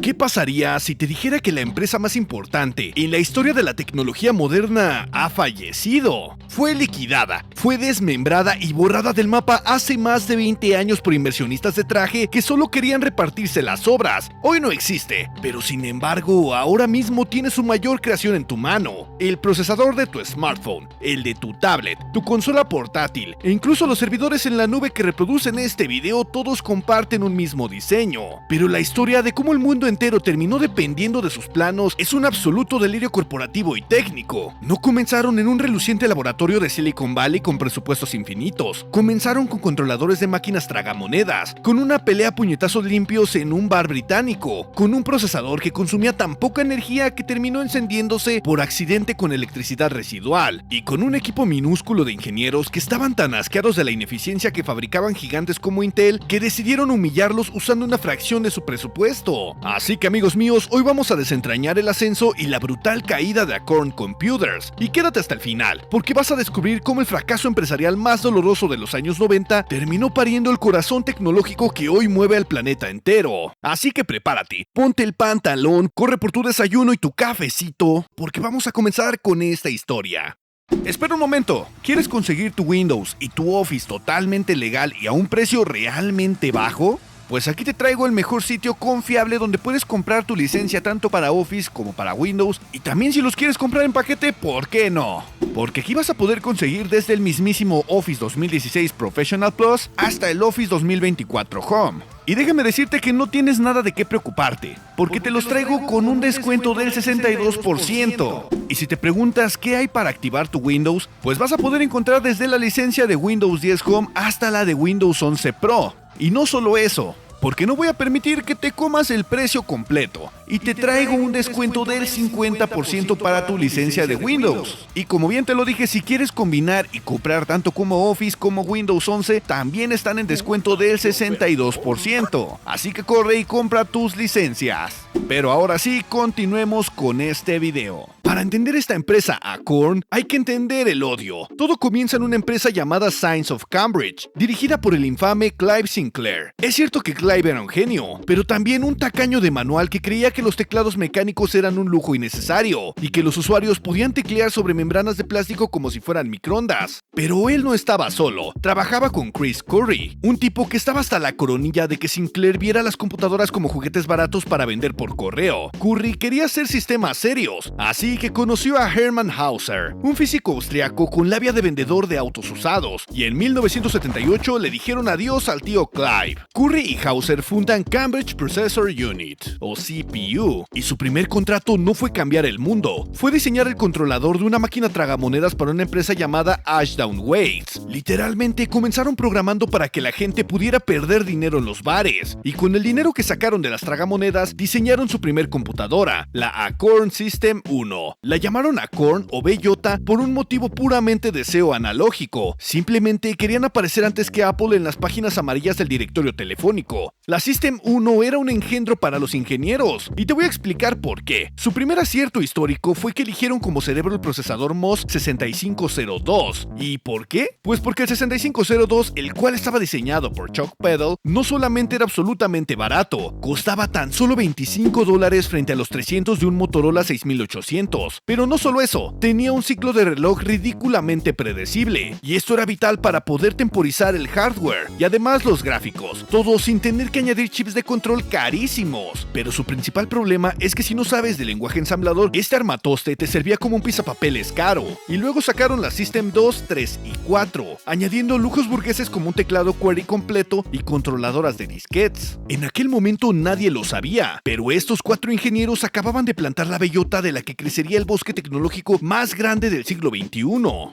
¿Qué pasaría si te dijera que la empresa más importante en la historia de la tecnología moderna ha fallecido? Fue liquidada, fue desmembrada y borrada del mapa hace más de 20 años por inversionistas de traje que solo querían repartirse las obras. Hoy no existe, pero sin embargo, ahora mismo tienes su mayor creación en tu mano: el procesador de tu smartphone, el de tu tablet, tu consola portátil e incluso los servidores en la nube que reproducen este video, todos comparten un mismo diseño. Pero la historia de cómo el mundo entero terminó dependiendo de sus planos es un absoluto delirio corporativo y técnico. No comenzaron en un reluciente laboratorio de Silicon Valley con presupuestos infinitos. Comenzaron con controladores de máquinas tragamonedas, con una pelea a puñetazos limpios en un bar británico, con un procesador que consumía tan poca energía que terminó encendiéndose por accidente con electricidad residual, y con un equipo minúsculo de ingenieros que estaban tan asqueados de la ineficiencia que fabricaban gigantes como Intel que decidieron humillarlos usando una fracción de su presupuesto. Así que, amigos míos, hoy vamos a desentrañar el ascenso y la brutal caída de Acorn Computers. Y quédate hasta el final, porque vas a descubrir cómo el fracaso empresarial más doloroso de los años 90 terminó pariendo el corazón tecnológico que hoy mueve al planeta entero. Así que prepárate, ponte el pantalón, corre por tu desayuno y tu cafecito, porque vamos a comenzar con esta historia. Espera un momento, ¿quieres conseguir tu Windows y tu Office totalmente legal y a un precio realmente bajo? Pues aquí te traigo el mejor sitio confiable donde puedes comprar tu licencia tanto para Office como para Windows, y también si los quieres comprar en paquete, ¿por qué no? Porque aquí vas a poder conseguir desde el mismísimo Office 2016 Professional Plus hasta el Office 2024 Home. Y déjame decirte que no tienes nada de qué preocuparte, porque te los traigo con un descuento del 62%. Y si te preguntas qué hay para activar tu Windows, pues vas a poder encontrar desde la licencia de Windows 10 Home hasta la de Windows 11 Pro. Y no solo eso, porque no voy a permitir que te comas el precio completo, y te traigo un descuento del 50% para tu licencia de Windows. Y como bien te lo dije, si quieres combinar y comprar tanto como Office como Windows 11, también están en descuento del 62%. Así que corre y compra tus licencias. Pero ahora sí, continuemos con este video. Para entender esta empresa Acorn, hay que entender el odio. Todo comienza en una empresa llamada Science of Cambridge, dirigida por el infame Clive Sinclair. Es cierto que Clive era un genio, pero también un tacaño de manual que creía que los teclados mecánicos eran un lujo innecesario, y que los usuarios podían teclear sobre membranas de plástico como si fueran microondas. Pero él no estaba solo, trabajaba con Chris Curry, un tipo que estaba hasta la coronilla de que Sinclair viera las computadoras como juguetes baratos para vender por correo. Curry quería hacer sistemas serios, así que conoció a Hermann Hauser, un físico austriaco con labia de vendedor de autos usados, y en 1978 le dijeron adiós al tío Clive. Curry y Hauser fundan Cambridge Processor Unit, o CPU, y su primer contrato no fue cambiar el mundo, fue diseñar el controlador de una máquina tragamonedas para una empresa llamada Ashdown Waits. Literalmente comenzaron programando para que la gente pudiera perder dinero en los bares, y con el dinero que sacaron de las tragamonedas diseñaron su primer computadora, la Acorn System 1. La llamaron Acorn o Bellota por un motivo puramente de SEO analógico. Simplemente querían aparecer antes que Apple en las páginas amarillas del directorio telefónico. La System 1 era un engendro para los ingenieros, y te voy a explicar por qué. Su primer acierto histórico fue que eligieron como cerebro el procesador MOS 6502. ¿Y por qué? Pues porque el 6502, el cual estaba diseñado por Chuck Peddle, no solamente era absolutamente barato, costaba tan solo $25 frente a los 300 de un Motorola 6800. Pero no solo eso, tenía un ciclo de reloj ridículamente predecible, y esto era vital para poder temporizar el hardware, y además los gráficos, todo sin tener que añadir chips de control carísimos. Pero su principal problema es que si no sabes de lenguaje ensamblador, este armatoste te servía como un pisapapeles caro. Y luego sacaron la System 2, 3 y 4, añadiendo lujos burgueses como un teclado query completo y controladoras de disquetes. En aquel momento nadie lo sabía, pero estos 4 ingenieros acababan de plantar la bellota de la que crecería el bosque tecnológico más grande del siglo XXI.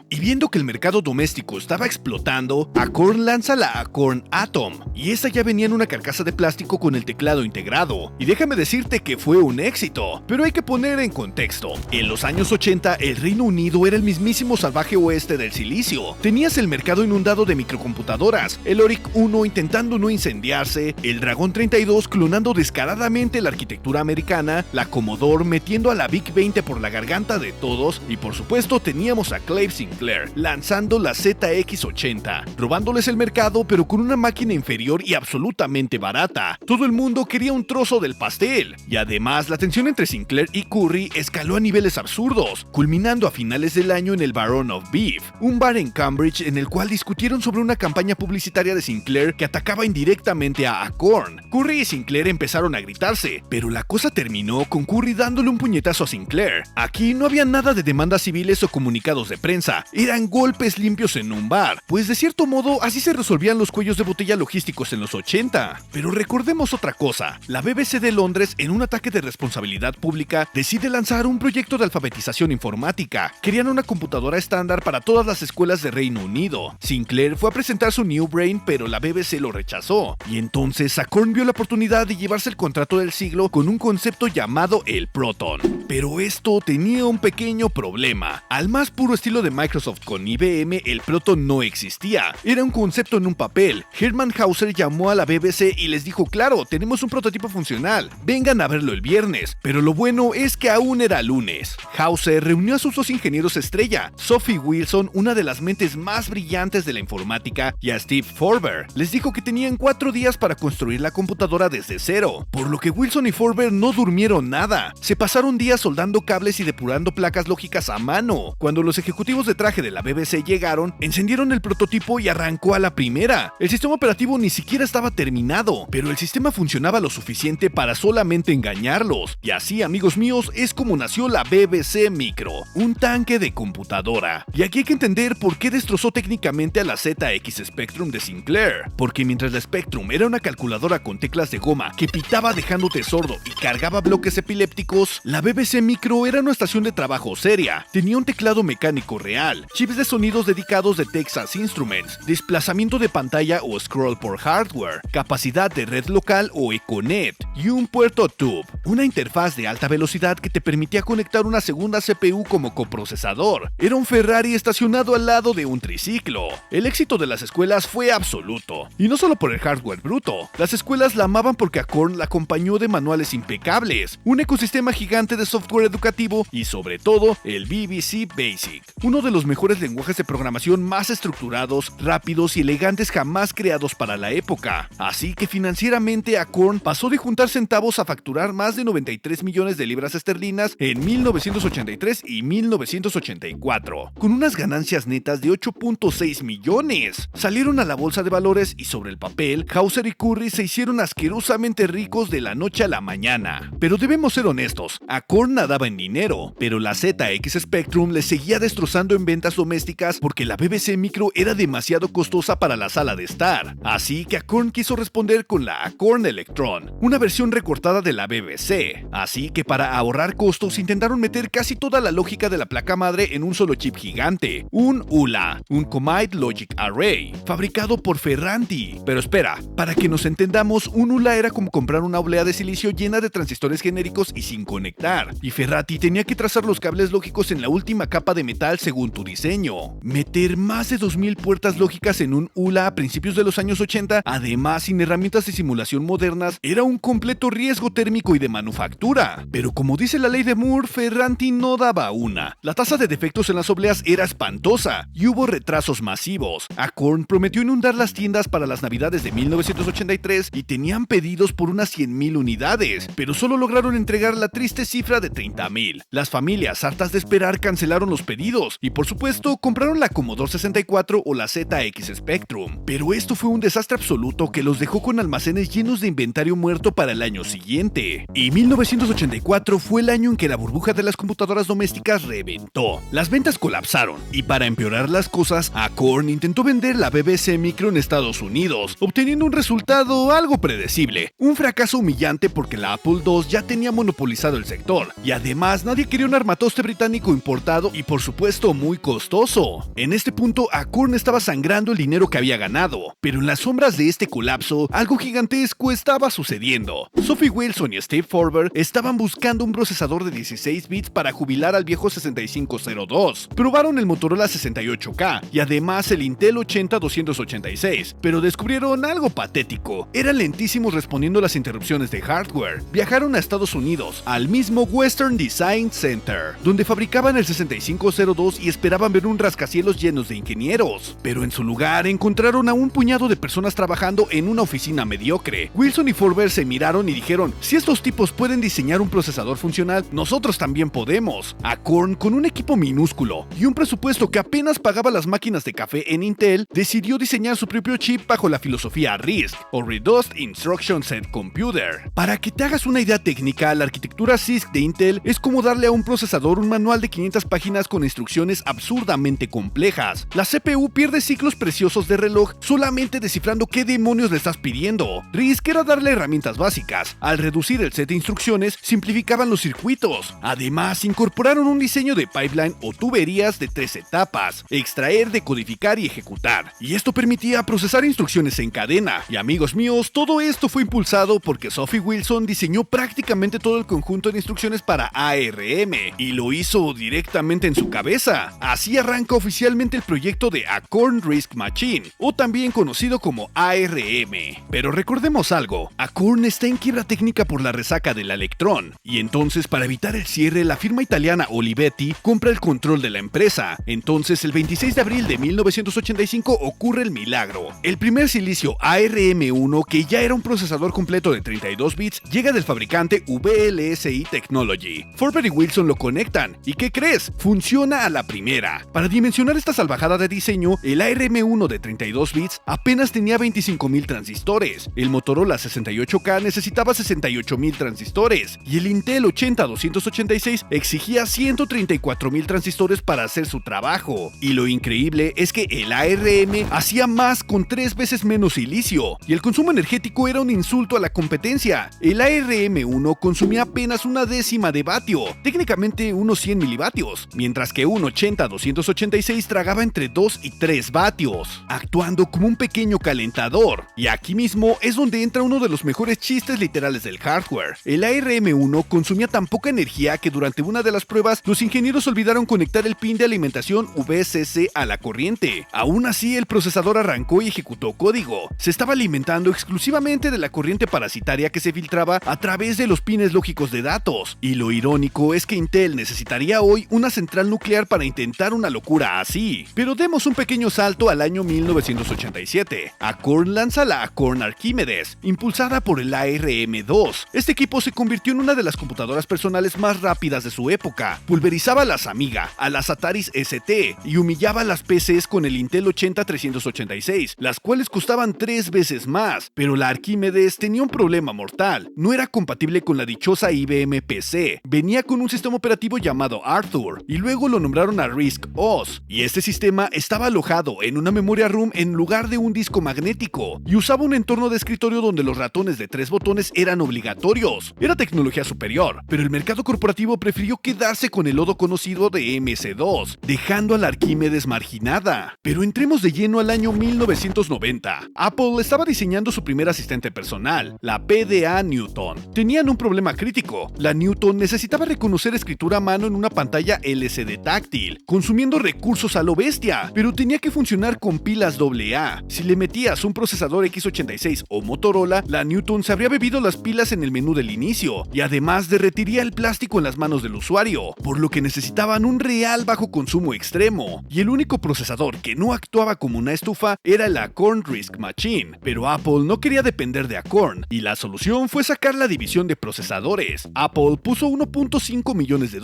Y viendo que el mercado doméstico estaba explotando, Acorn lanza la Acorn Atom, y esta ya venía en una carcasa de plástico con el teclado integrado. Y déjame decirte que fue un éxito, pero hay que poner en contexto. En los años 80, el Reino Unido era el mismísimo salvaje oeste del silicio. Tenías el mercado inundado de microcomputadoras, el Oric 1 intentando no incendiarse, el Dragon 32 clonando descaradamente la arquitectura americana, la Commodore metiendo a la VIC 20 por la la garganta de todos y por supuesto teníamos a Clive Sinclair lanzando la ZX80, robándoles el mercado pero con una máquina inferior y absolutamente barata. Todo el mundo quería un trozo del pastel y además la tensión entre Sinclair y Curry escaló a niveles absurdos, culminando a finales del año en el Baron of Beef, un bar en Cambridge en el cual discutieron sobre una campaña publicitaria de Sinclair que atacaba indirectamente a Acorn. Curry y Sinclair empezaron a gritarse, pero la cosa terminó con Curry dándole un puñetazo a Sinclair. Aquí no había nada de demandas civiles o comunicados de prensa, eran golpes limpios en un bar, pues de cierto modo así se resolvían los cuellos de botella logísticos en los 80. Pero recordemos otra cosa, la BBC de Londres, en un ataque de responsabilidad pública, decide lanzar un proyecto de alfabetización informática. Querían una computadora estándar para todas las escuelas de Reino Unido. Sinclair fue a presentar su New Brain, pero la BBC lo rechazó, y entonces Acorn vio la oportunidad de llevarse el contrato del siglo con un concepto llamado el Proton. Pero esto tenía un pequeño problema. Al más puro estilo de Microsoft con IBM, el Proton no existía. Era un concepto en un papel. Hermann Hauser llamó a la BBC y les dijo: claro, tenemos un prototipo funcional, vengan a verlo el viernes. Pero lo bueno es que aún era lunes. Hauser reunió a sus dos ingenieros estrella, Sophie Wilson, una de las mentes más brillantes de la informática, y a Steve Forber. Les dijo que tenían 4 días para construir la computadora desde cero, por lo que Wilson y Forber no durmieron nada. Se pasaron días soldando cables y depurando placas lógicas a mano. Cuando los ejecutivos de traje de la BBC llegaron, encendieron el prototipo y arrancó a la primera. El sistema operativo ni siquiera estaba terminado, pero el sistema funcionaba lo suficiente para solamente engañarlos. Y así, amigos míos, es como nació la BBC Micro, un tanque de computadora. Y aquí hay que entender por qué destrozó técnicamente a la ZX Spectrum de Sinclair, porque mientras la Spectrum era una calculadora con teclas de goma que pitaba dejándote sordo y cargaba bloques epilépticos, la BBC Micro era una estación de trabajo seria. Tenía un teclado mecánico real, chips de sonidos dedicados de Texas Instruments, desplazamiento de pantalla o scroll por hardware, capacidad de red local o Econet y un puerto TUB, una interfaz de alta velocidad que te permitía conectar una segunda CPU como coprocesador. Era un Ferrari estacionado al lado de un triciclo. El éxito de las escuelas fue absoluto, y no solo por el hardware bruto. Las escuelas la amaban porque Acorn la acompañó de manuales impecables, un ecosistema gigante de software educativo y sobre todo el BBC Basic, uno de los mejores lenguajes de programación más estructurados, rápidos y elegantes jamás creados para la época. Así que financieramente Acorn pasó de juntar centavos a facturar más de 93 millones de libras esterlinas en 1983 y 1984, con unas ganancias netas de 8.6 millones. Salieron a la bolsa de valores y sobre el papel, Hauser y Curry se hicieron asquerosamente ricos de la noche a la mañana. Pero debemos ser honestos, Acorn nadaba en dinero, pero la ZX Spectrum le seguía destrozando en ventas domésticas porque la BBC Micro era demasiado costosa para la sala de estar. Así que Acorn quiso responder con la Acorn Electron, una versión recortada de la BBC. Así que para ahorrar costos intentaron meter casi toda la lógica de la placa madre en un solo chip gigante, un ULA, un Combined Logic Array, fabricado por Ferranti. Pero espera, para que nos entendamos, un ULA era como comprar una oblea de silicio llena de transistores genéricos y sin conectar, y Ferranti tenía que trazar los cables lógicos en la última capa de metal según tu diseño. Meter más de 2000 puertas lógicas en un ULA a principios de los años 80, además sin herramientas de simulación modernas, era un completo riesgo térmico y de manufactura. Pero como dice la ley de Moore, Ferranti no daba una. La tasa de defectos en las obleas era espantosa y hubo retrasos masivos. Acorn prometió inundar las tiendas para las navidades de 1983 y tenían pedidos por unas 100,000 unidades, pero solo lograron entregar la triste cifra de 30,000. Las familias, hartas de esperar, cancelaron los pedidos y por supuesto compraron la Commodore 64 o la ZX Spectrum. Pero esto fue un desastre absoluto que los dejó con almacenes llenos de inventario muerto para el año siguiente. Y 1984 fue el año en que la burbuja de las computadoras domésticas reventó. Las ventas colapsaron y para empeorar las cosas, Acorn intentó vender la BBC Micro en Estados Unidos, obteniendo un resultado algo predecible. Un fracaso humillante porque la Apple II ya tenía monopolizado el sector y además nadie quería un armatoste británico importado y por supuesto muy costoso. En este punto Acorn estaba sangrando el dinero que había ganado, pero en las sombras de este colapso, algo gigantesco estaba sucediendo. Sophie Wilson y Steve Forber estaban buscando un procesador de 16 bits para jubilar al viejo 6502. Probaron el Motorola 68K y además el Intel 80-286, pero descubrieron algo patético. Eran lentísimos respondiendo a las interrupciones de hardware. Viajaron a Estados Unidos, al mismo Western Design Design Center, donde fabricaban el 6502 y esperaban ver un rascacielos llenos de ingenieros. Pero en su lugar encontraron a un puñado de personas trabajando en una oficina mediocre. Wilson y Forber se miraron y dijeron: si estos tipos pueden diseñar un procesador funcional, nosotros también podemos. Acorn, con un equipo minúsculo y un presupuesto que apenas pagaba las máquinas de café en Intel, decidió diseñar su propio chip bajo la filosofía RISC, o Reduced Instruction Set Computer. Para que te hagas una idea técnica, la arquitectura CISC de Intel es como darle a un procesador un manual de 500 páginas con instrucciones absurdamente complejas. La CPU pierde ciclos preciosos de reloj solamente descifrando qué demonios le estás pidiendo. RISC era darle herramientas básicas. Al reducir el set de instrucciones, simplificaban los circuitos. Además, incorporaron un diseño de pipeline o tuberías de 3 etapas: extraer, decodificar y ejecutar. Y esto permitía procesar instrucciones en cadena. Y amigos míos, todo esto fue impulsado porque Sophie Wilson diseñó prácticamente todo el conjunto de instrucciones para ARM y lo hizo directamente en su cabeza. Así arranca oficialmente el proyecto de Acorn RISC Machine, o también conocido como ARM. Pero recordemos algo: Acorn está en quiebra técnica por la resaca del Electron, y entonces, para evitar el cierre, la firma italiana Olivetti compra el control de la empresa. Entonces, el 26 de abril de 1985 ocurre el milagro. El primer silicio ARM1, que ya era un procesador completo de 32 bits, llega del fabricante VLSI Technology. Forber y Wilson lo conectan, ¿y qué crees? Funciona a la primera. Para dimensionar esta salvajada de diseño, el ARM1 de 32 bits apenas tenía 25.000 transistores, el Motorola 68K necesitaba 68.000 transistores, y el Intel 80286 exigía 134.000 transistores para hacer su trabajo. Y lo increíble es que el ARM hacía más con 3 veces menos silicio, y el consumo energético era un insulto a la competencia. El ARM1 consumía apenas una décima de vatio, técnicamente unos 100 milivatios, mientras que un 80286 tragaba entre 2 y 3 vatios, actuando como un pequeño calentador. Y aquí mismo es donde entra uno de los mejores chistes literales del hardware. El ARM1 consumía tan poca energía que durante una de las pruebas los ingenieros olvidaron conectar el pin de alimentación VCC a la corriente. Aún así, el procesador arrancó y ejecutó código. Se estaba alimentando exclusivamente de la corriente parasitaria que se filtraba a través de los pines lógicos de datos. Y lo irónico es que Intel necesitaría hoy una central nuclear para intentar una locura así. Pero demos un pequeño salto al año 1987. Acorn lanza la Acorn Archimedes, impulsada por el ARM2. Este equipo se convirtió en una de las computadoras personales más rápidas de su época. Pulverizaba a las Amiga, a las Ataris ST y humillaba a las PCs con el Intel 80386, las cuales costaban 3 veces más. Pero la Archimedes tenía un problema mortal: no era compatible con la dichosa IBM PC. Venía con un sistema operativo llamado Arthur y luego lo nombraron a RISC OS, y este sistema estaba alojado en una memoria ROM en lugar de un disco magnético y usaba un entorno de escritorio donde los ratones de 3 botones eran obligatorios. Era tecnología superior, pero el mercado corporativo prefirió quedarse con el lodo conocido de MS2, dejando a la Archimedes marginada. Pero entremos de lleno al año 1990. Apple estaba diseñando su primer asistente personal, la PDA Newton. Tenían un problema crítico: la Newton necesitaba reconocer escritura a mano en una pantalla LCD táctil, consumiendo recursos a lo bestia, pero tenía que funcionar con pilas AA. Si le metías un procesador x86 o Motorola, la Newton se habría bebido las pilas en el menú del inicio, y además derretiría el plástico en las manos del usuario, por lo que necesitaban un real bajo consumo extremo. Y el único procesador que no actuaba como una estufa era el Acorn RISC Machine, pero Apple no quería depender de Acorn, y la solución fue sacar la división de procesadores. Apple puso $1.5 millones,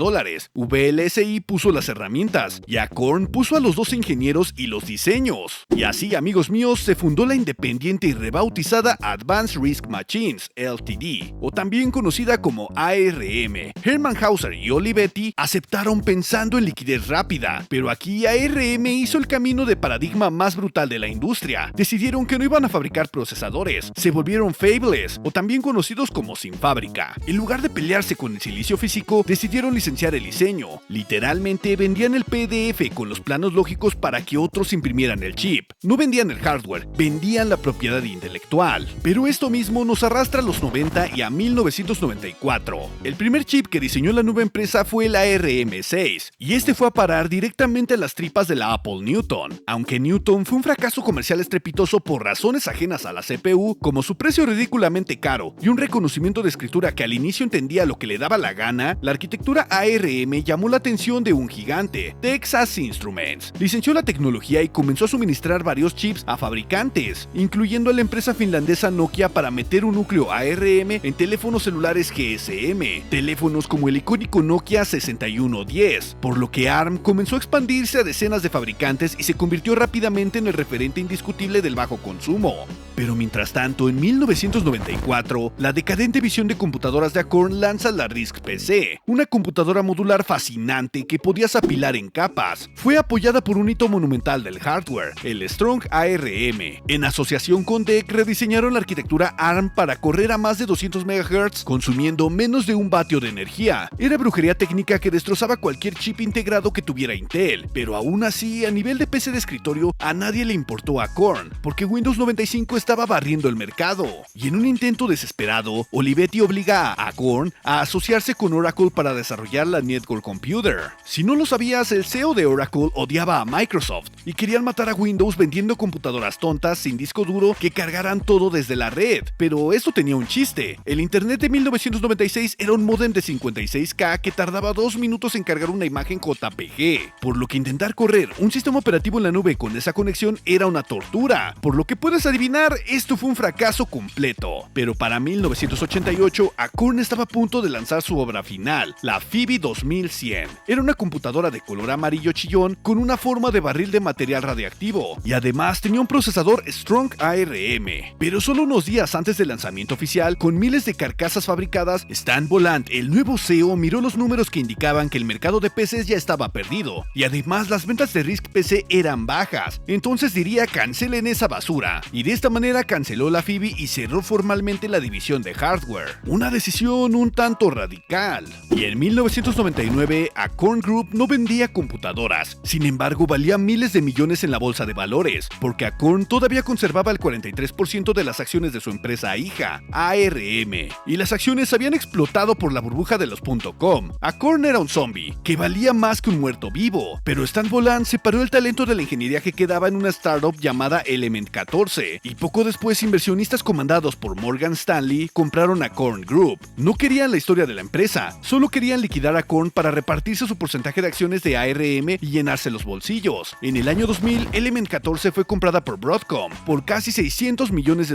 VLSI puso las herramientas, y Acorn puso a los dos ingenieros y los diseños. Y así, amigos míos, se fundó la independiente y rebautizada Advanced RISC Machines Ltd, o también conocida como ARM. Hermann Hauser y Olivetti aceptaron pensando en liquidez rápida, pero aquí ARM hizo el camino de paradigma más brutal de la industria. Decidieron que no iban a fabricar procesadores, se volvieron fabless, o también conocidos como sin fábrica. En lugar de pelearse con el silicio físico, decidieron licenciar el diseño. Literalmente vendían el PDF con los planos lógicos para que otros imprimieran el chip. No vendían el hardware, vendían la propiedad intelectual. Pero esto mismo nos arrastra a los 90 y a 1994. El primer chip que diseñó la nueva empresa fue el ARM6, y este fue a parar directamente a las tripas de la Apple Newton. Aunque Newton fue un fracaso comercial estrepitoso por razones ajenas a la CPU, como su precio ridículamente caro y un reconocimiento de escritura que al inicio entendía lo que le daba la gana, La arquitectura ARM llamó la atención de un gigante, Texas Instruments. Licenció la tecnología y comenzó a suministrar varios chips a fabricantes, incluyendo a la empresa finlandesa Nokia para meter un núcleo ARM en teléfonos celulares GSM, teléfonos como el icónico Nokia 6110, por lo que ARM comenzó a expandirse a decenas de fabricantes y se convirtió rápidamente en el referente indiscutible del bajo consumo. Pero mientras tanto, en 1994, la decadente visión de computadoras de Acorn lanza la RISC-PC, una computadora modular fascinante que podías apilar en capas. Fue apoyada por un hito monumental del hardware, el Strong ARM. En asociación con DEC rediseñaron la arquitectura ARM para correr a más de 200 MHz, consumiendo menos de 1 vatio de energía. Era brujería técnica que destrozaba cualquier chip integrado que tuviera Intel, pero aún así, a nivel de PC de escritorio, a nadie le importó Acorn, porque Windows 95 estaba barriendo el mercado. Y en un intento desesperado, Olivetti obliga a Acorn a asociarse con Oracle para desarrollar la Network Computer. Si no lo sabías, el CEO de Oracle odiaba a Microsoft y querían matar a Windows vendiendo computadoras tontas sin disco duro que cargaran todo desde la red. Pero esto tenía un chiste. El Internet de 1996 era un módem de 56K que tardaba 2 minutos en cargar una imagen JPG, por lo que intentar correr un sistema operativo en la nube con esa conexión era una tortura. Por lo que puedes adivinar, esto fue un fracaso completo. Pero para 1988, Acorn estaba a punto de lanzar su obra final, la Phoebe 2100. Era una computadora de color amarillo chillón con una forma de barril de material radiactivo, y además tenía un procesador Strong ARM. Pero solo unos días antes del lanzamiento oficial, con miles de carcasas fabricadas, Stan Volant, el nuevo CEO, miró los números que indicaban que el mercado de PCs ya estaba perdido, y además las ventas de RISC-PC eran bajas. Entonces diría: cancelen esa basura, y de esta manera canceló la Phoebe y cerró formalmente la división de hardware. Una decisión un tanto radical. Y en 1999, Acorn Group no vendía computadoras, sin embargo valía miles de millones en la bolsa de valores, porque Acorn todavía conservaba el 43% de las acciones de su empresa hija, ARM, y las acciones habían explotado por la burbuja de los .com. Acorn era un zombie, que valía más que un muerto vivo, pero Stan Volant separó el talento de la ingeniería que quedaba en una startup llamada Element 14, y poco después inversionistas comandados por Morgan Stanley compraron Acorn Group. No querían la historia de la empresa, solo querían liquidar a Acorn para repartirse su porcentaje de acciones de ARM y llenarse los bolsillos. En el año 2000, Element 14 fue comprada por Broadcom por casi $600 millones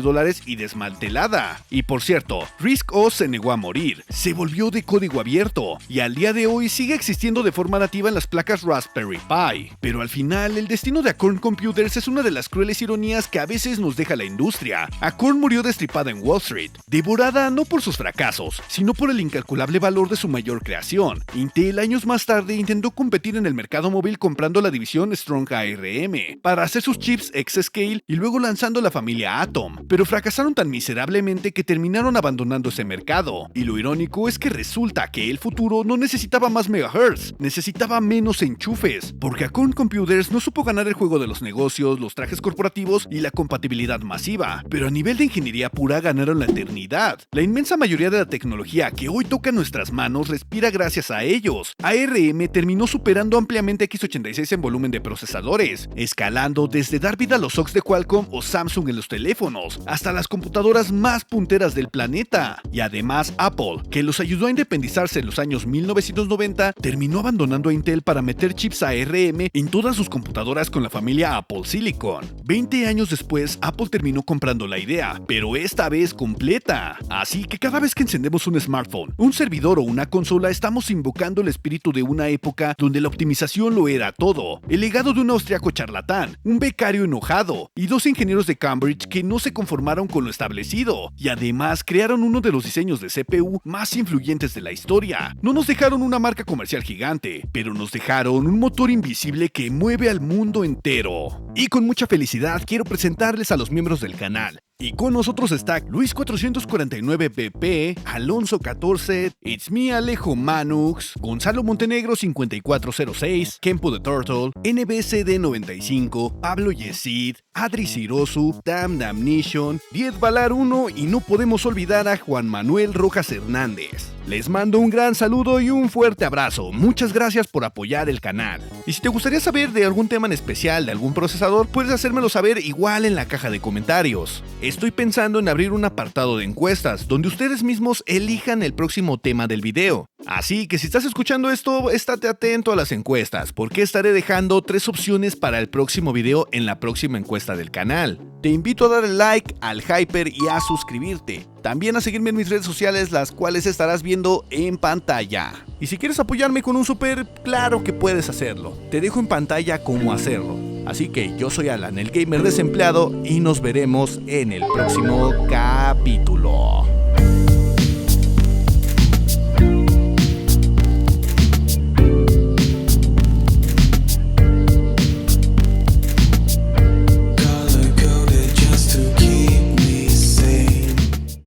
y desmantelada. Y por cierto, RISC-OS se negó a morir, se volvió de código abierto, y al día de hoy sigue existiendo de forma nativa en las placas Raspberry Pi. Pero al final, el destino de Acorn Computers es una de las crueles ironías que a veces nos deja la industria. Acorn murió destripada en Wall Street, devorada no por sus fracasos, sino por el incalculable valor de su mayor creación. Intel años más tarde intentó competir en el mercado móvil comprando la división Strong ARM para hacer sus chips X-Scale y luego lanzando la familia Atom, pero fracasaron tan miserablemente que terminaron abandonando ese mercado. Y lo irónico es que resulta que el futuro no necesitaba más megahertz, necesitaba menos enchufes, porque Acorn Computers no supo ganar el juego de los negocios, los trajes corporativos y la compatibilidad masiva, pero a nivel de ingeniería pura ganaron la eternidad. La inmensa mayoría de la tecnología que hoy toca nuestras manos respira gracias a ellos. ARM terminó superando ampliamente x86 en volumen de procesadores, escalando desde dar vida a los SoCs de Qualcomm o Samsung en los teléfonos, hasta las computadoras más punteras del planeta. Y además Apple, que los ayudó a independizarse en los años 1990, terminó abandonando a Intel para meter chips ARM en todas sus computadoras con la familia Apple Silicon. 20 años después, Apple terminó comprando la idea, pero esta vez completa. Así que cada vez que encendemos un smartphone, un servidor o una consola, estamos invocando el espíritu de una época donde la optimización lo era todo. El legado de un austriaco charlatán, un becario enojado y 2 ingenieros de Cambridge que no se conformaron con lo establecido, y además crearon uno de los diseños de CPU más influyentes de la historia. No nos dejaron una marca comercial gigante, pero nos dejaron un motor invisible que mueve al mundo entero. Y con mucha felicidad quiero presentarles a los miembros del canal. Y con nosotros está Luis 449BP, Alonso 14, It's Me Alejo Manux, Gonzalo Montenegro 5406, Kempo the Turtle, NBCD 95, Pablo Yesid, Adri Cirosu, Damn Damnation, Diez Valar 1 y no podemos olvidar a Juan Manuel Rojas Hernández. Les mando un gran saludo y un fuerte abrazo. Muchas gracias por apoyar el canal. Y si te gustaría saber de algún tema en especial de algún procesador, puedes hacérmelo saber igual en la caja de comentarios. Estoy pensando en abrir un apartado de encuestas donde ustedes mismos elijan el próximo tema del video. Así que si estás escuchando esto, estate atento a las encuestas, porque estaré dejando 3 opciones para el próximo video en la próxima encuesta del canal. Te invito a darle like al Hyper y a suscribirte. También a seguirme en mis redes sociales, las cuales estarás viendo en pantalla. Y si quieres apoyarme con un super, claro que puedes hacerlo. Te dejo en pantalla cómo hacerlo. Así que yo soy Alan, el gamer desempleado, y nos veremos en el próximo capítulo.